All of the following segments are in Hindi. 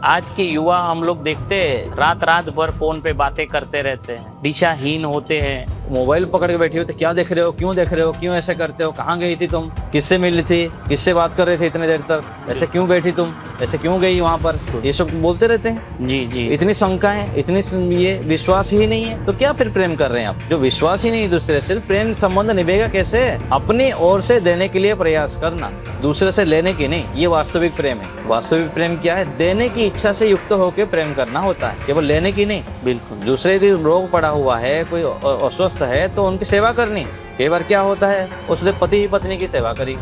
आज के युवा हम लोग देखते हैं रात रात भर फोन पे बातें करते रहते हैं, दिशाहीन होते हैं। मोबाइल पकड़ के बैठी हो तो क्या देख रहे हो, क्यों देख रहे हो, क्यों ऐसे करते हो, कहाँ गई थी तुम, किससे मिली थी, किससे बात कर रहे थे इतने देर तक, ऐसे क्यों बैठी तुम, ऐसे क्यों गई वहां पर, ये सब बोलते रहते हैं। जी जी। इतनी शंकाएं, इतनी ये विश्वास ही नहीं है तो क्या फिर प्रेम कर रहे हैं आप? जो विश्वास ही नहीं दूसरे से, प्रेम संबंध निभेगा कैसे? अपनी ओर से देने के लिए प्रयास करना, दूसरे से लेने की नहीं, ये वास्तविक प्रेम है। वास्तविक प्रेम क्या है? देने की इच्छा से युक्त होकर प्रेम करना होता है, केवल लेने की नहीं। बिल्कुल। दूसरे की रोग पड़ा हुआ है, कोई अस्वस्थ है तो उनकी सेवा करनी। कई बार क्या होता है, उसने पति ही पत्नी की सेवा करी,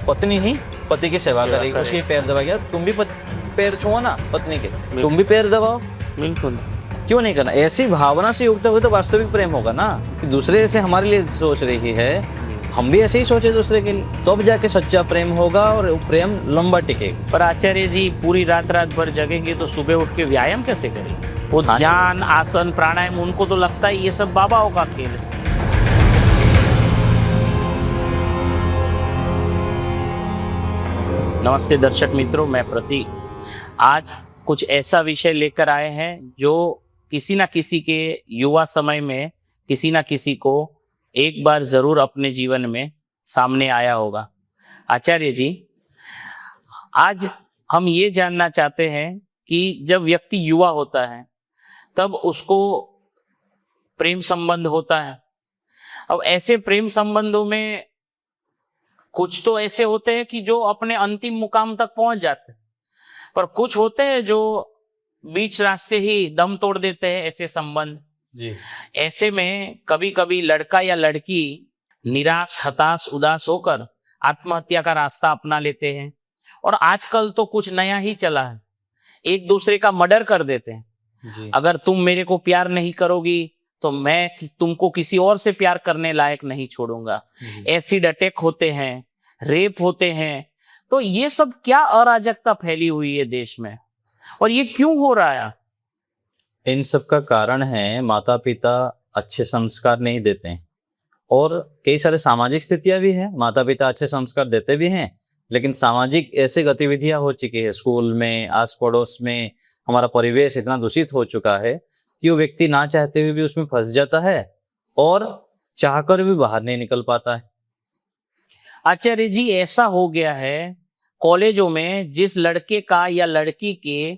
पत्नी ही पति की सेवा करी, उसकी पैर दबा गया, तुम भी पैर छुओ ना पत्नी के, तुम भी पैर दबाओ। बिल्कुल। क्यों नहीं करना? ऐसी भावना से युक्त हो तो वास्तविक प्रेम होगा ना, कि दूसरे से हमारे लिए सोच रही है, हम भी ऐसे ही सोचे दूसरे के लिए, तो अब जाके सच्चा प्रेम होगा और प्रेम लंबा टिकेगा। पर आचार्य जी पूरी रात रात भर जगेंगे तो सुबह उठ के व्यायाम कैसे करेंगे? वो ध्यान, आसन, प्राणायाम, उनको तो लगता है ये सब बाबाओं का खेल है। नमस्ते दर्शक मित्रों, मैं प्रतीक आज कुछ ऐसा विषय लेकर आए हैं जो किसी ना किसी के युवा समय में किसी ना किसी को एक बार जरूर अपने जीवन में सामने आया होगा। आचार्य जी, आज हम ये जानना चाहते हैं कि जब व्यक्ति युवा होता है तब उसको प्रेम संबंध होता है। अब ऐसे प्रेम संबंधों में कुछ तो ऐसे होते हैं कि जो अपने अंतिम मुकाम तक पहुंच जाते हैं, पर कुछ होते हैं जो बीच रास्ते ही दम तोड़ देते हैं ऐसे संबंध जी। ऐसे में कभी कभी लड़का या लड़की निराश, हताश, उदास होकर आत्महत्या का रास्ता अपना लेते हैं। और आजकल तो कुछ नया ही चला है, एक दूसरे का मर्डर कर देते हैं जी। अगर तुम मेरे को प्यार नहीं करोगी तो मैं तुमको किसी और से प्यार करने लायक नहीं छोड़ूंगा। एसिड अटैक होते हैं, रेप होते हैं। तो ये सब क्या अराजकता फैली हुई है देश में, और ये क्यों हो रहा है? इन सब का कारण है माता पिता अच्छे संस्कार नहीं देते हैं, और कई सारे सामाजिक स्थितियां भी हैं। माता पिता अच्छे संस्कार देते भी हैं, लेकिन सामाजिक ऐसे गतिविधियां हो चुकी है, स्कूल में, आस पड़ोस में हमारा परिवेश इतना दूषित हो चुका है कि वो व्यक्ति ना चाहते हुए भी उसमें फंस जाता है और चाहकर भी बाहर नहीं निकल पाता है। आचार्य जी, ऐसा हो गया है कॉलेजों में जिस लड़के का या लड़की के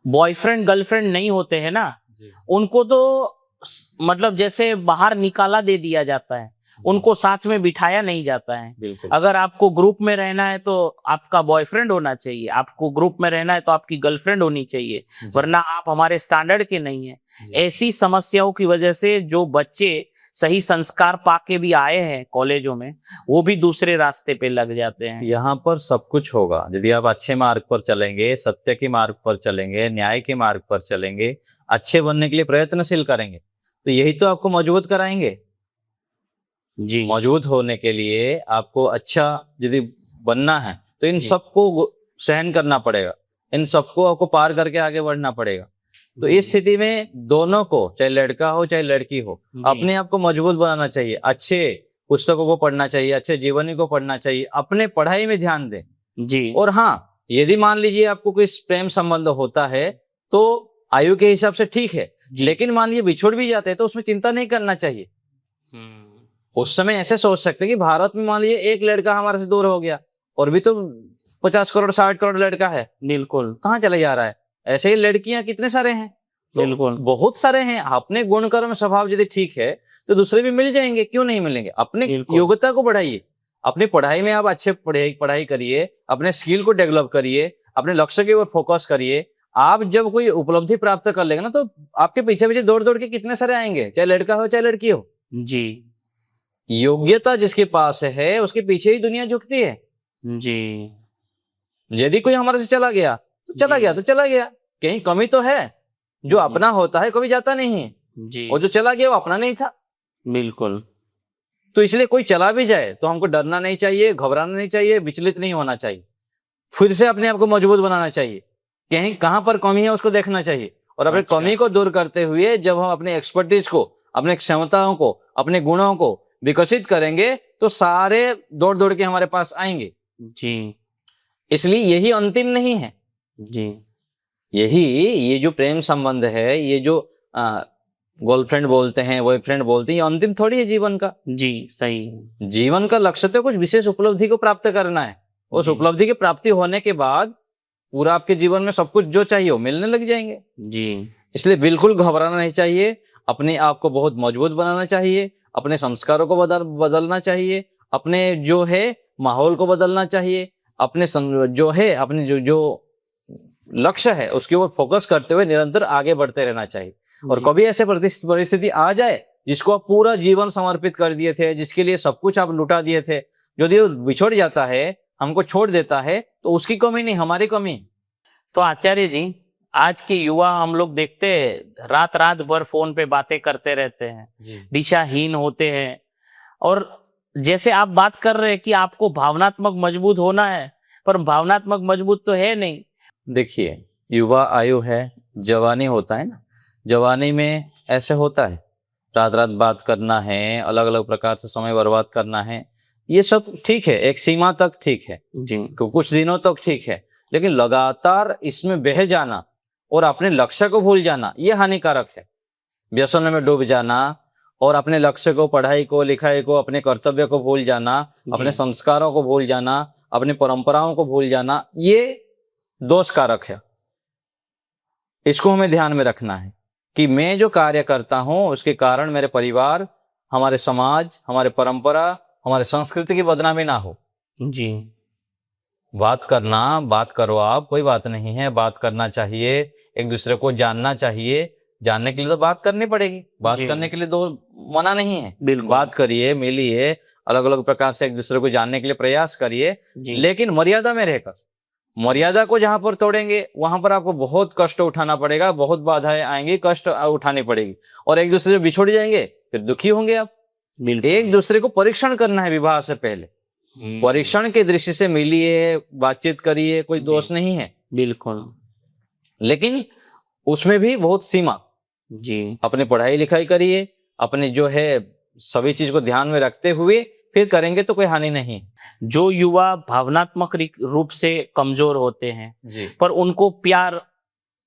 बॉयफ्रेंड गर्लफ्रेंड नहीं होते हैं ना, उनको तो मतलब जैसे बाहर निकाला दे दिया जाता है, उनको साथ में बिठाया नहीं जाता है। अगर आपको ग्रुप में रहना है तो आपका बॉयफ्रेंड होना चाहिए, आपको ग्रुप में रहना है तो आपकी गर्लफ्रेंड होनी चाहिए, वरना आप हमारे स्टैंडर्ड के नहीं है। ऐसी समस्याओं की वजह से जो बच्चे सही संस्कार पाके भी आए हैं कॉलेजों में, वो भी दूसरे रास्ते पे लग जाते हैं। यहाँ पर सब कुछ होगा यदि आप अच्छे मार्ग पर चलेंगे, सत्य के मार्ग पर चलेंगे, न्याय के मार्ग पर चलेंगे, अच्छे बनने के लिए प्रयत्नशील करेंगे, तो यही तो आपको मजबूत कराएंगे। जी। मौजूद होने के लिए आपको अच्छा यदि बनना है तो इन सबको सहन करना पड़ेगा, इन सबको आपको पार करके आगे बढ़ना पड़ेगा। तो इस स्थिति में दोनों को, चाहे लड़का हो चाहे लड़की हो, अपने आप को मजबूत बनाना चाहिए, अच्छे पुस्तकों को पढ़ना चाहिए, अच्छे जीवनी को पढ़ना चाहिए, अपने पढ़ाई में ध्यान दें। जी। और हाँ, यदि मान लीजिए आपको कोई प्रेम संबंध होता है तो आयु के हिसाब से ठीक है, लेकिन मान लीजिए बिछुड़ भी जाते हैं तो उसमें चिंता नहीं करना चाहिए। उस समय ऐसे सोच सकते हैं कि भारत में मान लीजिए एक लड़का हमारे से दूर हो गया, और भी तो 50 करोड़ 60 करोड़ लड़का है, बिल्कुल, कहाँ चले जा रहा है। ऐसे ही लड़कियां कितने सारे हैं, बिल्कुल बहुत सारे हैं। अपने गुण कर्म स्वभाव यदि ठीक है तो दूसरे भी मिल जाएंगे, क्यों नहीं मिलेंगे। अपने योग्यता को बढ़ाइए, अपनी पढ़ाई में आप अच्छे पढ़ाई करिए, अपने स्किल को डेवलप करिए, अपने लक्ष्य के ऊपर फोकस करिए। आप जब कोई उपलब्धि प्राप्त कर लेंगे ना तो आपके पीछे पीछे दौड़ दौड़ के कितने सारे आएंगे, चाहे लड़का हो चाहे लड़की हो। जी। योग्यता जिसके पास है उसके पीछे ही दुनिया झुकती है। जी। यदि कोई हमारे से चला गया तो चला गया तो चला गया, कहीं कमी तो है। जो अपना होता है कभी जाता नहीं है जी। और जो चला गया वो अपना नहीं था। बिल्कुल। तो इसलिए कोई चला भी जाए तो हमको डरना नहीं चाहिए, घबराना नहीं चाहिए, विचलित नहीं होना चाहिए, फिर से अपने आप को मजबूत बनाना चाहिए। कहीं कहां पर कमी है उसको देखना चाहिए, और अपने कमी को दूर करते हुए जब हम अपने एक्सपर्टीज को, अपने क्षमताओं को, अपने गुणों को विकसित करेंगे तो सारे दौड़ दौड़ के हमारे पास आएंगे। जी। इसलिए यही अंतिम नहीं है। जी। यही ये जो प्रेम संबंध है, ये जो गर्लफ्रेंड बोलते हैं, बॉयफ्रेंड बोलते हैं, ये अंतिम थोड़ी है जीवन का। जी सही है। जीवन का लक्ष्य तो कुछ विशेष उपलब्धि को प्राप्त करना है। उस जी। उपलब्धि की प्राप्ति होने के बाद पूरा आपके जीवन में सब कुछ जो चाहिए वो मिलने लग जाएंगे। जी इसलिए बिल्कुल घबराना नहीं चाहिए, अपने आप को बहुत मजबूत बनाना चाहिए, अपने संस्कारों को बदलना चाहिए, अपने जो है माहौल को बदलना चाहिए, अपने जो है अपने जो लक्ष्य है उसके ऊपर फोकस करते हुए निरंतर आगे बढ़ते रहना चाहिए। और जी। कभी ऐसे परिस्थिति आ जाए जिसको आप पूरा जीवन समर्पित कर दिए थे, जिसके लिए सब कुछ आप लुटा दिए थे, यदि वो बिछड़ जाता है, हमको छोड़ देता है, तो उसकी कमी नहीं, हमारी कमी। तो आचार्य जी, आज के युवा हम लोग देखते हैं रात रात भर फोन पे बातें करते रहते हैं, दिशाहीन होते हैं। और जैसे आप बात कर रहे हैं कि आपको भावनात्मक मजबूत होना है, पर भावनात्मक मजबूत तो है नहीं। देखिए, युवा आयु है, जवानी होता है ना, जवानी में ऐसे होता है, रात रात बात करना है, अलग अलग प्रकार से समय बर्बाद करना है, ये सब ठीक है, एक सीमा तक ठीक है जी कुछ दिनों तक ठीक है, लेकिन लगातार इसमें बह जाना और अपने लक्ष्य को भूल जाना ये हानिकारक है। व्यसन में डूब जाना और अपने लक्ष्य को, पढ़ाई को, लिखाई को, अपने कर्तव्य को भूल जाना, अपने संस्कारों को भूल जाना, अपनी परंपराओं को भूल जाना, ये दोषकारक है। इसको हमें ध्यान में रखना है कि मैं जो कार्य करता हूं उसके कारण मेरे परिवार, हमारे समाज, हमारे परंपरा, हमारे संस्कृति की बदनामी ना हो। जी बात करो आप, कोई बात नहीं है, बात करना चाहिए, एक दूसरे को जानना चाहिए। जानने के लिए तो बात करनी पड़ेगी, बात करने के लिए तो मना नहीं है, बिल्कुल। बात करिए, मिलिए, अलग अलग प्रकार से एक दूसरे को जानने के लिए प्रयास करिए, लेकिन मर्यादा में रहकर। मर्यादा को जहां पर तोड़ेंगे वहां पर आपको बहुत कष्ट उठाना पड़ेगा, बहुत बाधाएं आएंगी, कष्ट उठानी पड़ेगी, और एक दूसरे से बिछुड़ जाएंगे, फिर दुखी होंगे आप। एक दूसरे को परीक्षण करना है विवाह से पहले, परीक्षण की दृष्टि से मिलिए, बातचीत करिए, कोई दोष नहीं है, बिल्कुल, लेकिन उसमें भी बहुत सीमा। जी अपनी पढ़ाई लिखाई करिए, अपने जो है सभी चीज को ध्यान में रखते हुए फिर करेंगे तो कोई हानि नहीं। जो युवा भावनात्मक रूप से कमजोर होते हैं जी पर उनको प्यार,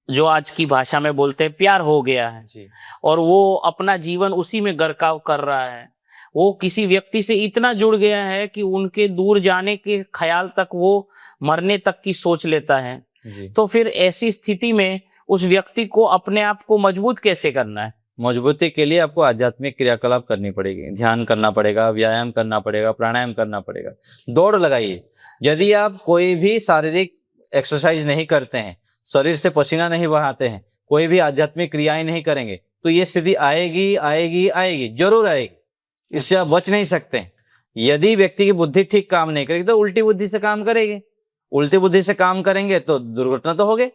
जो आज की भाषा में बोलते हैं, प्यार हो गया है जी और वो अपना जीवन उसी में गरकाव कर रहा है, वो किसी व्यक्ति से इतना जुड़ गया है कि उनके दूर जाने के ख्याल तक वो मरने तक की सोच लेता है। जी। तो फिर ऐसी स्थिति में उस व्यक्ति को अपने आप को मजबूत कैसे करना है? मजबूती के लिए आपको आध्यात्मिक क्रियाकलाप करनी पड़ेगी, ध्यान करना पड़ेगा, व्यायाम करना पड़ेगा, प्राणायाम करना पड़ेगा, दौड़ लगाइए। यदि आप कोई भी शारीरिक एक्सरसाइज नहीं करते हैं, शरीर से पसीना नहीं बहाते हैं, कोई भी आध्यात्मिक क्रियाएं नहीं करेंगे, तो ये स्थिति आएगी आएगी आएगी, जरूर आएगी, इससे आप बच नहीं सकते। यदि व्यक्ति की बुद्धि ठीक काम नहीं करेगी तो उल्टी बुद्धि से काम करेगी, उल्टी बुद्धि से काम करेंगे तो दुर्घटना तो होगी।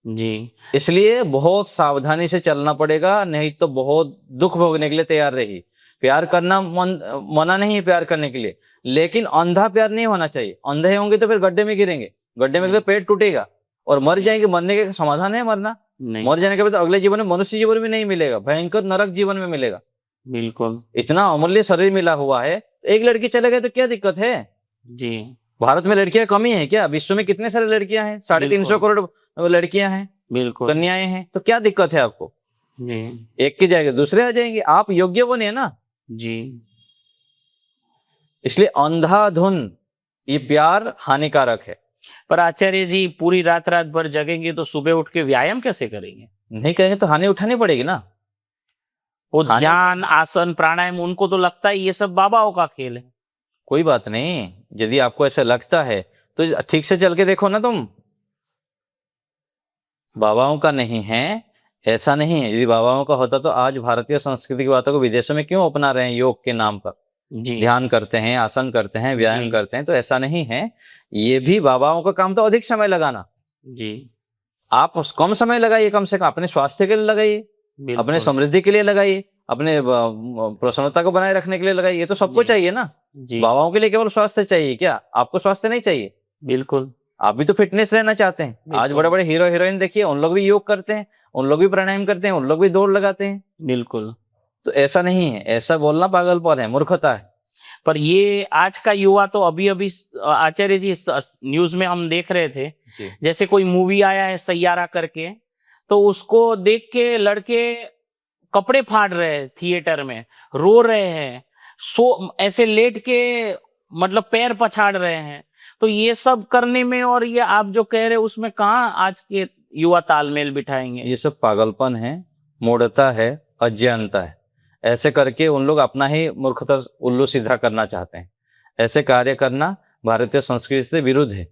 जी इसलिए बहुत सावधानी से चलना पड़ेगा, नहीं तो बहुत दुख भोगने के लिए तैयार रही। प्यार करना मना नहीं है, प्यार करने के लिए, लेकिन अंधा प्यार नहीं होना चाहिए। अंधे होंगे तो फिर गड्ढे में गिरेंगे, गड्ढे में गिरे पेट टूटेगा और मर जाएंगे। मरने का समाधान है मरना, मर जाने के बाद अगले जीवन में, मनुष्य जीवन में नहीं मिलेगा, भयंकर नरक जीवन में मिलेगा। बिल्कुल, इतना अमूल्य शरीर मिला हुआ है, एक लड़की चले गए तो क्या दिक्कत है? जी भारत में लड़कियां कमी है क्या? विश्व में कितने सारे लड़कियां हैं, 350 करोड़ लड़कियां हैं, बिल्कुल, कन्याएं हैं, तो क्या दिक्कत है आपको? जी एक की जाएगी दूसरे आ जाएंगे, आप योग्य बने ना। जी। इसलिए अंधाधुन ये प्यार हानिकारक है। पर आचार्य जी, पूरी रात रात भर जगेंगे तो सुबह उठ के व्यायाम कैसे करेंगे? नहीं करेंगे तो हानि उठानी पड़ेगी ना। वो ध्यान, आसन, प्राणायाम, उनको तो लगता है ये सब बाबाओं का खेल है। कोई बात नहीं, यदि आपको ऐसा लगता है तो ठीक से चल के देखो ना तुम। बाबाओं का नहीं है, ऐसा नहीं है। यदि बाबाओं का होता तो आज भारतीय संस्कृति की बातों को विदेशों में क्यों अपना रहे हैं? योग के नाम पर जी ध्यान करते हैं, आसन करते हैं, व्यायाम करते हैं, तो ऐसा नहीं है। ये भी बाबाओं का काम तो अधिक समय लगाना। जी, आप कम समय लगाइए, कम से कम अपने स्वास्थ्य के लिए लगाइए, अपने समृद्धि के लिए लगाइए, अपने प्रसन्नता को बनाए रखने के लिए लगाइए। ये तो सबको चाहिए ना। बाबाओं के लिए केवल स्वास्थ्य चाहिए क्या? आपको स्वास्थ्य नहीं चाहिए? बिल्कुल, आप भी तो फिटनेस रहना चाहते हैं। आज बड़े बड़े हीरो हीरोइन देखिए, उन लोग भी योग करते हैं, उन लोग भी प्राणायाम करते हैं, उन लोग भी दौड़ लगाते हैं। बिल्कुल। तो ऐसा नहीं है, ऐसा बोलना पागलपन है, मूर्खता है। पर ये आज का युवा तो अभी अभी आचार्य जी न्यूज में हम देख रहे थे, जी जैसे कोई मूवी आया है सैयारा करके, तो उसको देख के लड़के कपड़े फाड़ रहे हैं थिएटर में, रो रहे हैं, सो ऐसे लेट के मतलब पैर पछाड़ रहे हैं। तो ये सब करने में और ये आप जो कह रहे हैं उसमें कहाँ आज के युवा तालमेल बिठाएंगे? ये सब पागलपन है, मूढ़ता है, अज्ञानता है। ऐसे करके उन लोग अपना ही मूर्खता उल्लू सीधा करना चाहते हैं। ऐसे कार्य करना भारतीय संस्कृति से विरुद्ध है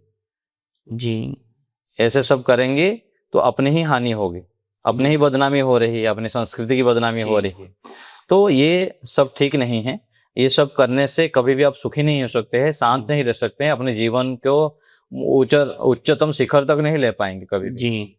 जी। ऐसे सब करेंगे तो अपनी ही हानि होगी, अपनी ही बदनामी हो रही है, अपनी संस्कृति की बदनामी हो रही है। तो ये सब ठीक नहीं है। ये सब करने से कभी भी आप सुखी नहीं हो सकते हैं, शांत नहीं रह सकते हैं, अपने जीवन को उच्चतम शिखर तक नहीं ले पाएंगे कभी भी। जी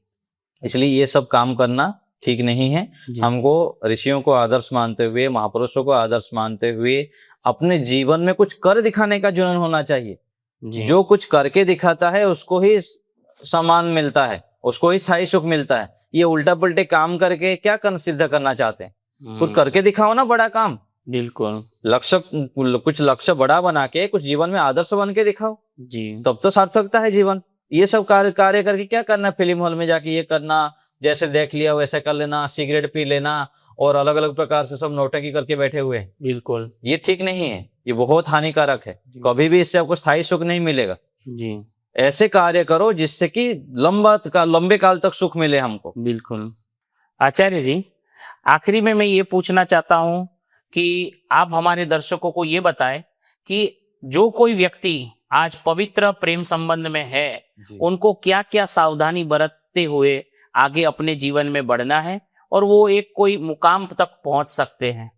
इसलिए ये सब काम करना ठीक नहीं है। हमको ऋषियों को आदर्श मानते हुए, महापुरुषों को आदर्श मानते हुए अपने जीवन में कुछ कर दिखाने का जुनून होना चाहिए। जो कुछ करके दिखाता है उसको ही सम्मान मिलता है, उसको ही स्थायी सुख मिलता है। ये उल्टा पुल्टे काम करके क्या सिद्ध करना चाहते हैं? कुछ करके दिखाओ ना बड़ा काम। बिल्कुल। कुछ लक्ष्य बड़ा बना के कुछ जीवन में आदर्श बन के दिखाओ जी। तब तो सार्थकता है जीवन। ये सब कार्य करके क्या करना? फिल्म हॉल में जाके ये करना, जैसे देख लिया वैसे कर लेना, सिगरेट पी लेना और अलग अलग प्रकार से सब नौटंकी करके बैठे हुए हैं। बिल्कुल। ये ठीक नहीं है, ये बहुत हानिकारक है। कभी भी इससे आपको स्थायी सुख नहीं मिलेगा। जी। ऐसे कार्य करो जिससे कि लंबे काल तक सुख मिले हमको। बिल्कुल। आचार्य जी, आखिरी में मैं ये पूछना चाहता हूं कि आप हमारे दर्शकों को ये बताएं कि जो कोई व्यक्ति आज पवित्र प्रेम संबंध में है, उनको क्या क्या सावधानी बरतते हुए आगे अपने जीवन में बढ़ना है और वो एक कोई मुकाम तक पहुंच सकते हैं?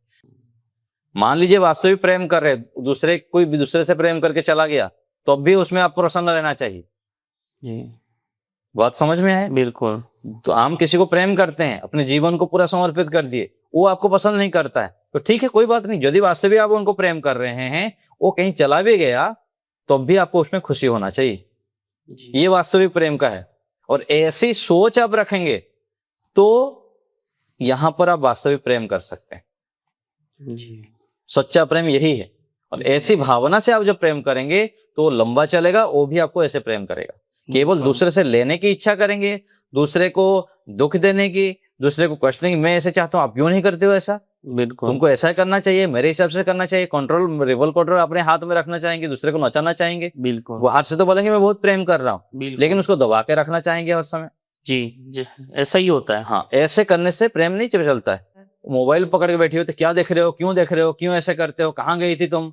मान लीजिए वास्तविक प्रेम कर रहे, कोई दूसरे से प्रेम करके चला गया, तो अब भी उसमें आपको प्रसन्न रहना चाहिए। जी। बात समझ में है? बिल्कुल। तो हम किसी को प्रेम करते हैं, अपने जीवन को पूरा समर्पित कर दिए, वो आपको पसंद नहीं करता है तो ठीक है, कोई बात नहीं। यदि वास्तविक आप उनको प्रेम कर रहे हैं, वो कहीं चला भी गया तो भी आपको उसमें खुशी होना चाहिए। ये वास्तविक प्रेम का है। और ऐसी सोच आप रखेंगे तो यहां पर आप वास्तविक प्रेम कर सकते हैं। जी। सच्चा प्रेम यही है। और ऐसी भावना से आप जब प्रेम करेंगे तो वो लंबा चलेगा, वो भी आपको ऐसे प्रेम करेगा। केवल दूसरे से लेने की इच्छा करेंगे, दूसरे को दुख देने की, दूसरे को कष्ट देने की। मैं ऐसे चाहता हूं, आप क्यों नहीं करते हो ऐसा? बिल्कुल। तुमको ऐसा करना चाहिए, मेरे हिसाब से करना चाहिए। रिवोल्ट कंट्रोल अपने हाथ में रखना चाहेंगे, दूसरे को नचाना चाहेंगे। बिल्कुल। वो हाथ से तो बोलेंगे मैं बहुत प्रेम कर रहा हूँ, बिल्कुल। लेकिन उसको दबा के रखना चाहेंगे हर समय। जी, ऐसा ही होता है। हाँ, ऐसे करने से प्रेम नहीं चलता है। मोबाइल पकड़ के बैठी हो तो क्या देख रहे हो, क्यों देख रहे हो, क्यों ऐसे करते हो, कहाँ गई थी तुम,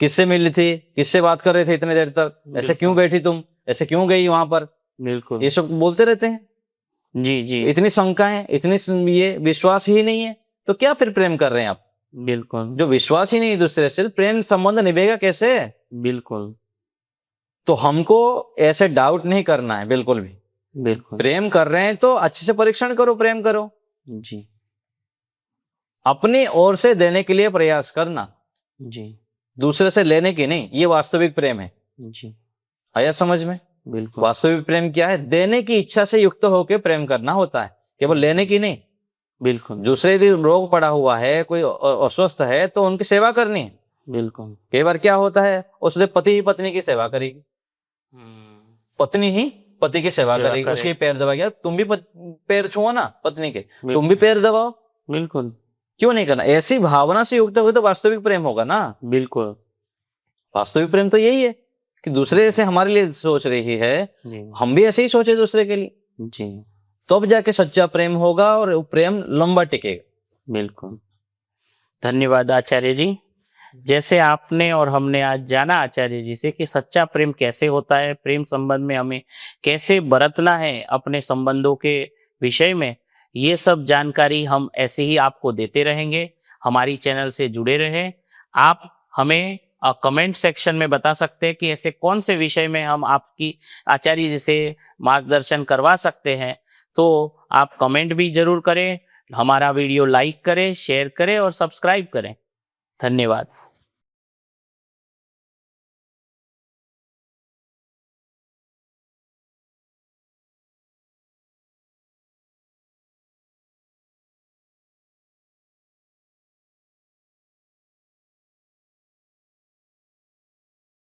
किससे मिली थी, किससे बात कर रहे थे इतने देर तक, ऐसे क्यों बैठी तुम, ऐसे क्यों गई वहां पर? बिल्कुल। ये सब बोलते रहते हैं। जी जी। इतनी शंकाएं, इतनी ये विश्वास ही नहीं है तो क्या फिर प्रेम कर रहे हैं आप? बिल्कुल। जो विश्वास ही नहीं दूसरे से, प्रेम संबंध निभेगा कैसे? बिल्कुल। तो हमको ऐसे डाउट नहीं करना है बिल्कुल भी। बिल्कुल। प्रेम कर रहे हैं तो अच्छे से परीक्षण करो, प्रेम करो, जी। अपनी ओर से देने के लिए प्रयास करना, जी। दूसरे से लेने की नहीं। ये वास्तविक प्रेम है। जी। आया समझ में? बिल्कुल। वास्तविक प्रेम क्या है? देने की इच्छा से युक्त होकर प्रेम करना होता है, केवल लेने की नहीं। बिल्कुल। दूसरे यदि रोग पड़ा हुआ है, कोई अस्वस्थ है, तो उनकी सेवा करनी है। बिल्कुल। कई बार क्या होता है, उसने पति ही पत्नी की सेवा करेगी, पत्नी ही पति की सेवा करेगी, उसके पैर दबाएगी। यार तुम भी पैर छुओ ना पत्नी के, तुम भी पैर दबाओ। बिल्कुल। क्यों नहीं करना? ऐसी भावना से युक्त हो तो वास्तविक प्रेम होगा ना। बिल्कुल। वास्तविक प्रेम तो यही है कि दूसरे से हमारे लिए सोच रही है, हम भी ऐसे ही सोचे दूसरे के लिए। जी। तब जाके सच्चा प्रेम होगा और प्रेम लंबा टिकेगा। बिल्कुल। धन्यवाद आचार्य जी। जैसे आपने और हमने आज जाना आचार्य जी से कि सच्चा प्रेम कैसे होता है, प्रेम संबंध में हमें कैसे बरतना है अपने संबंधों के विषय में, ये सब जानकारी हम ऐसे ही आपको देते रहेंगे। हमारी चैनल से जुड़े रहें। आप हमें कमेंट सेक्शन में बता सकते हैं कि ऐसे कौन से विषय में हम आपकी आचार्य जी से मार्गदर्शन करवा सकते हैं। तो आप कमेंट भी जरूर करें, हमारा वीडियो लाइक करें, शेयर करें और सब्सक्राइब करें। धन्यवाद।